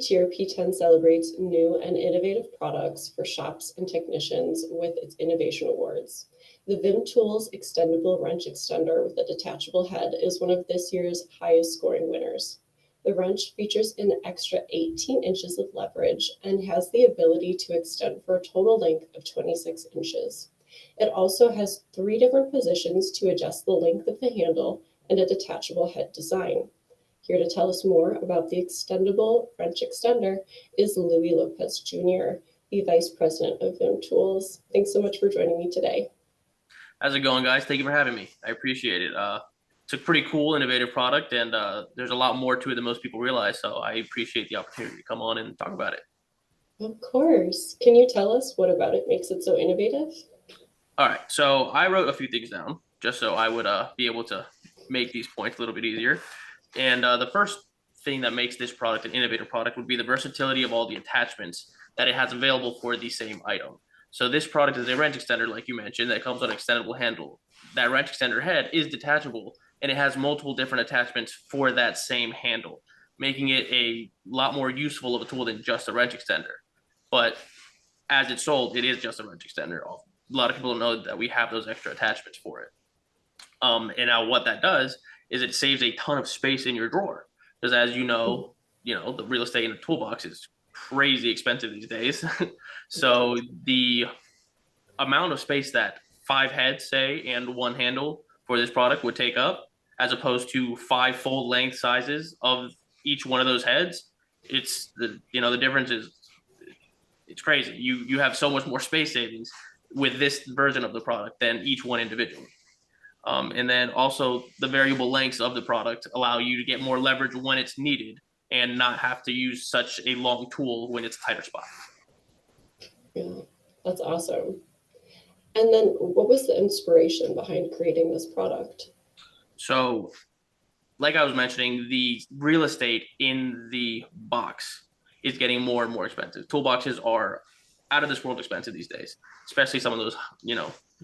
Each year, PTEN celebrates new and innovative products for shops and technicians with its Innovation Awards. The VIM Tools Extendable Wrench Extender with a detachable head is one of this year's highest scoring winners. The wrench features an extra 18 inches of leverage and has the ability to extend for a total length of 26 inches. It also has 3 different positions to adjust the length of the handle and a detachable head design. Here to tell us more about the Extendable Wrench Extender is Luis Lopez Jr., the Vice President of VIM Tools. Thanks so much for joining me today. How's it going, guys? Thank you for having me. I appreciate it. It's a pretty cool, innovative product, and there's a lot more to it than most people realize, so I appreciate the opportunity to come on and talk about it. Of course. Can you tell us what about it makes it so innovative? All right, so I wrote a few things down just so I would be able to make these points a little bit easier. And the first thing that makes this product an innovative product would be the versatility of all the attachments that it has available for the same item. So this product is a wrench extender, like you mentioned, that comes on an extendable handle. That wrench extender head is detachable, and it has multiple different attachments for that same handle, making it a lot more useful of a tool than just a wrench extender. But as it's sold, it is just a wrench extender. A lot of people don't know that we have those extra attachments for it. And now what that does is it saves a ton of space in your drawer. Because as you know, the real estate in a toolbox is crazy expensive these days. So the amount of space that 5 heads, say, and 1 handle for this product would take up, as opposed to 5 full length sizes of each one of those heads, the difference is it's crazy. You have so much more space savings with this version of the product than each one individually. And then also the variable lengths of the product allow you to get more leverage when it's needed and not have to use such a long tool when it's a tighter spot. Yeah, that's awesome. And then what was the inspiration behind creating this product? So, like I was mentioning, the real estate in the box is getting more and more expensive. Toolboxes are out of this world expensive these days, especially some of those,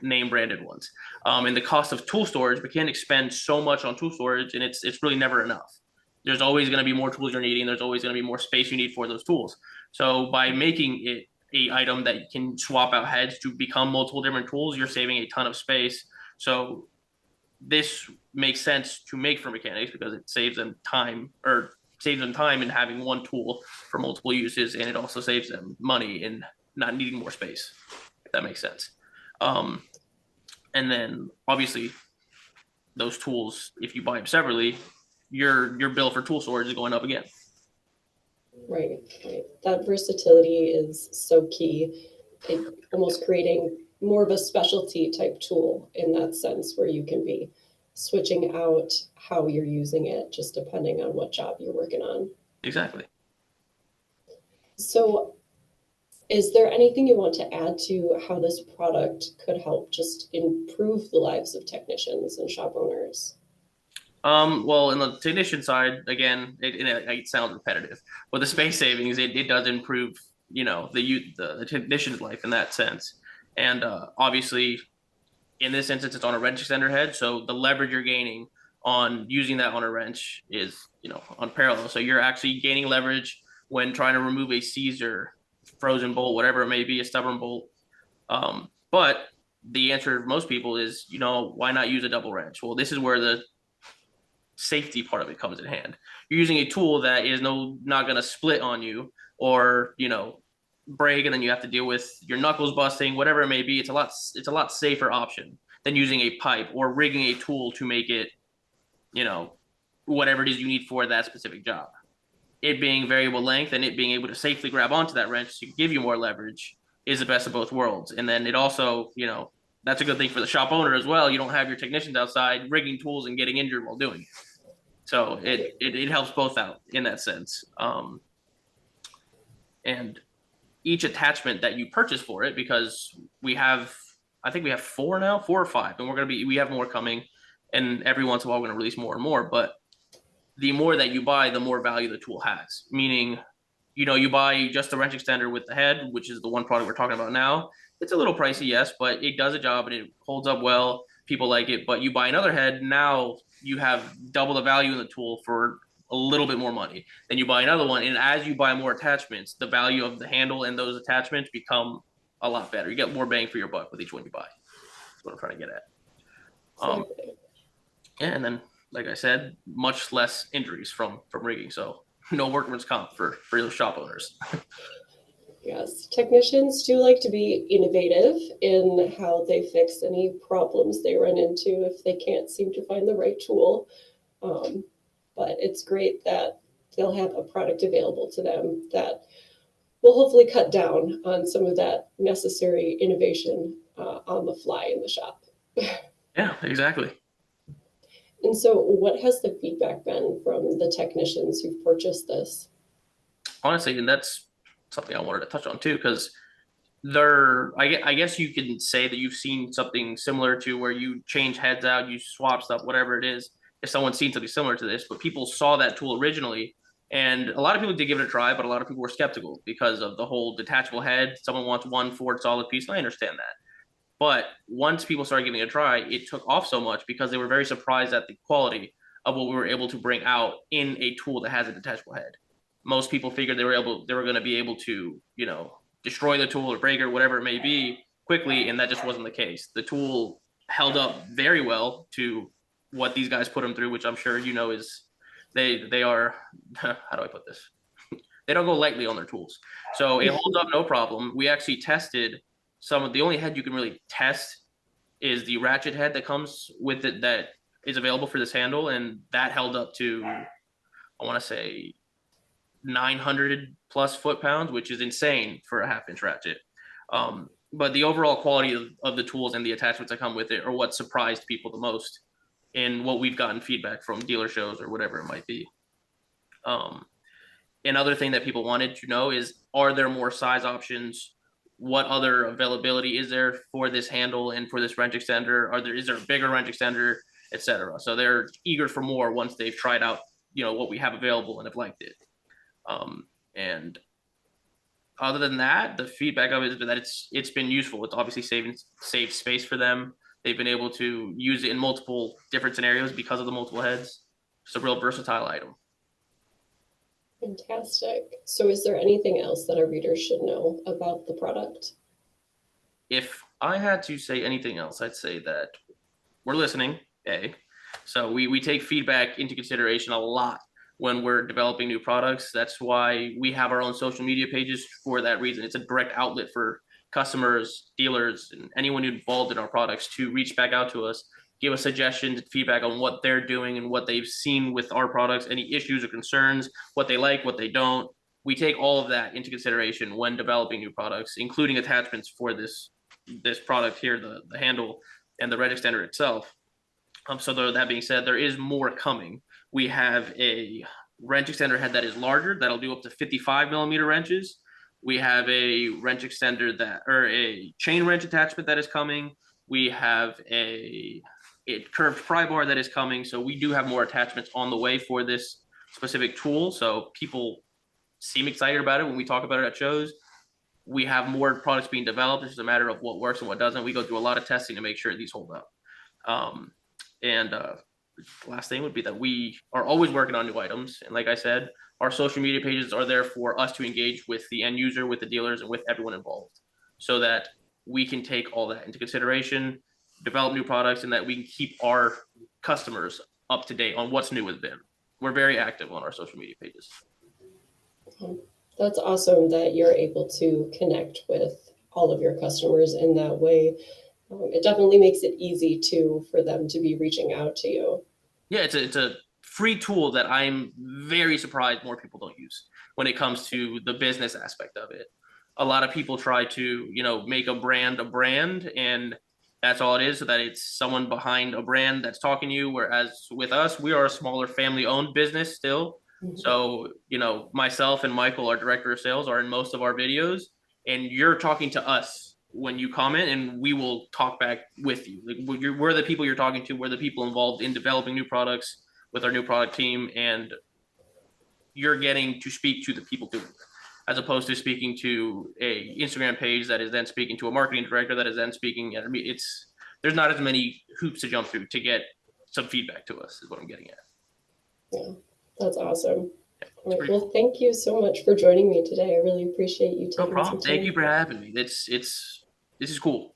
name branded ones. And the cost of tool storage, we can't expend so much on tool storage, and it's really never enough. There's always going to be more tools you're needing. There's always going to be more space you need for those tools. So by making it a item that can swap out heads to become multiple different tools, you're saving a ton of space. So this makes sense to make for mechanics because it saves them time in having one tool for multiple uses, and it also saves them money in not needing more space, if that makes sense. And then obviously those tools, if you buy them separately, your bill for tool storage is going up again. Right. That versatility is so key. Almost creating more of a specialty type tool in that sense, where you can be switching out how you're using it just depending on what job you're working on. Exactly. So is there anything you want to add to how this product could help just improve the lives of technicians and shop owners? Well, in the technician side, again, it sounds repetitive, but the space savings, it does improve, the technician's life in that sense. And obviously, in this instance, it's on a wrench extender head, so the leverage you're gaining on using that on a wrench is, unparalleled. So you're actually gaining leverage when trying to remove a Caesar, frozen bolt, whatever it may be, a stubborn bolt. But the answer for most people is, why not use a double wrench? Well, this is where the safety part of it comes in hand. You're using a tool that is not going to split on you or break, and then you have to deal with your knuckles busting, whatever it may be. It's a lot safer option than using a pipe or rigging a tool to make it whatever it is you need for that specific job. It being variable length and it being able to safely grab onto that wrench to give you more leverage is the best of both worlds. And then it also, that's a good thing for the shop owner as well. You don't have your technicians outside rigging tools and getting injured while doing it. So it helps both out in that sense. And each attachment that you purchase for it, because I think we have 4 now, 4 or 5, and we have more coming, and every once in a while we're going to release more and more. But the more that you buy, the more value the tool has. Meaning, you buy just a wrench extender with the head, which is the one product we're talking about now. It's a little pricey, yes, but it does a job and it holds up well. People like it. But you buy another head, now you have double the value in the tool for a little bit more money. Then you buy another one, and as you buy more attachments, the value of the handle and those attachments become a lot better. You get more bang for your buck with each one you buy. That's what I'm trying to get at. Exactly. Yeah, and then like I said, much less injuries from rigging. So no workman's comp for those shop owners. Yes, technicians do like to be innovative in how they fix any problems they run into if they can't seem to find the right tool. Um, but it's great that they'll have a product available to them that will hopefully cut down on some of that necessary innovation on the fly in the shop. Yeah, exactly. And so, what has the feedback been from the technicians who've purchased this? Honestly, and that's something I wanted to touch on too, because I guess you can say that you've seen something similar to where you change heads out, you swap stuff, whatever it is. If someone's seen something similar to this, but people saw that tool originally, and a lot of people did give it a try, but a lot of people were skeptical because of the whole detachable head. Someone wants one Ford solid piece, and I understand that. But once people started giving it a try, it took off so much because they were very surprised at the quality of what we were able to bring out in a tool that has a detachable head. Most people figured they were going to be able to, destroy the tool or break it or whatever it may be quickly, and that just wasn't the case. The tool held up very well to what these guys put them through, which I'm sure is they are how do I put this? They don't go lightly on their tools. So it holds up no problem. We actually tested some of the only head you can really test is the ratchet head that comes with it that is available for this handle, and that held up to I want to say 900 plus foot-pounds, which is insane for a half-inch ratchet. But the overall quality of the tools and the attachments that come with it are what surprised people the most in what we've gotten feedback from dealer shows or whatever it might be. Another thing that people wanted to know is, are there more size options? What other availability is there for this handle and for this wrench extender? Is there a bigger wrench extender, etc.? So they're eager for more once they've tried out, what we have available and have liked it. And other than that, the feedback of it is that it's been useful. It's obviously saved space for them. They've been able to use it in multiple different scenarios because of the multiple heads. It's a real versatile item. Fantastic. So, is there anything else that our readers should know about the product? If I had to say anything else, I'd say that we're listening, A. So we take feedback into consideration a lot when we're developing new products. That's why we have our own social media pages for that reason. It's a direct outlet for customers, dealers, and anyone involved in our products to reach back out to us, give us suggestions, feedback on what they're doing and what they've seen with our products, any issues or concerns, what they like, what they don't. We take all of that into consideration when developing new products, including attachments for this product here, the handle and the red extender itself. So that being said, there is more coming. We have a wrench extender head that is larger, that'll do up to 55 millimeter wrenches. We have a wrench extender or a chain wrench attachment that is coming. We have a curved pry bar that is coming. So we do have more attachments on the way for this specific tool. So people seem excited about it when we talk about it at shows. We have more products being developed. It's just a matter of what works and what doesn't. We go through a lot of testing to make sure these hold up. And last thing would be that we are always working on new items. And like I said, our social media pages are there for us to engage with the end user, with the dealers, and with everyone involved so that we can take all that into consideration, develop new products, and that we can keep our customers up to date on what's new with VIM. We're very active on our social media pages. That's awesome that you're able to connect with all of your customers in that way. It definitely makes it easy for them to be reaching out to you. Yeah, it's a free tool that I'm very surprised more people don't use when it comes to the business aspect of it. A lot of people try to, make a brand, and that's all it is, so that it's someone behind a brand that's talking to you. Whereas with us, we are a smaller family-owned business still. Mhm. So, myself and Michael, our director of sales, are in most of our videos, and you're talking to us when you comment, and we will talk back with you. Like, we're the people you're talking to. We're the people involved in developing new products with our new product team, and you're getting to speak to the people doing it, as opposed to speaking to a Instagram page that is then speaking to a marketing director that is then speaking. There's not as many hoops to jump through to get some feedback to us, is what I'm getting at. Yeah, That's awesome. Yeah, All it's right. pretty Well, cool. thank you so much for joining me today. I really appreciate you No taking some problem. Thank you time. for having me. This is cool.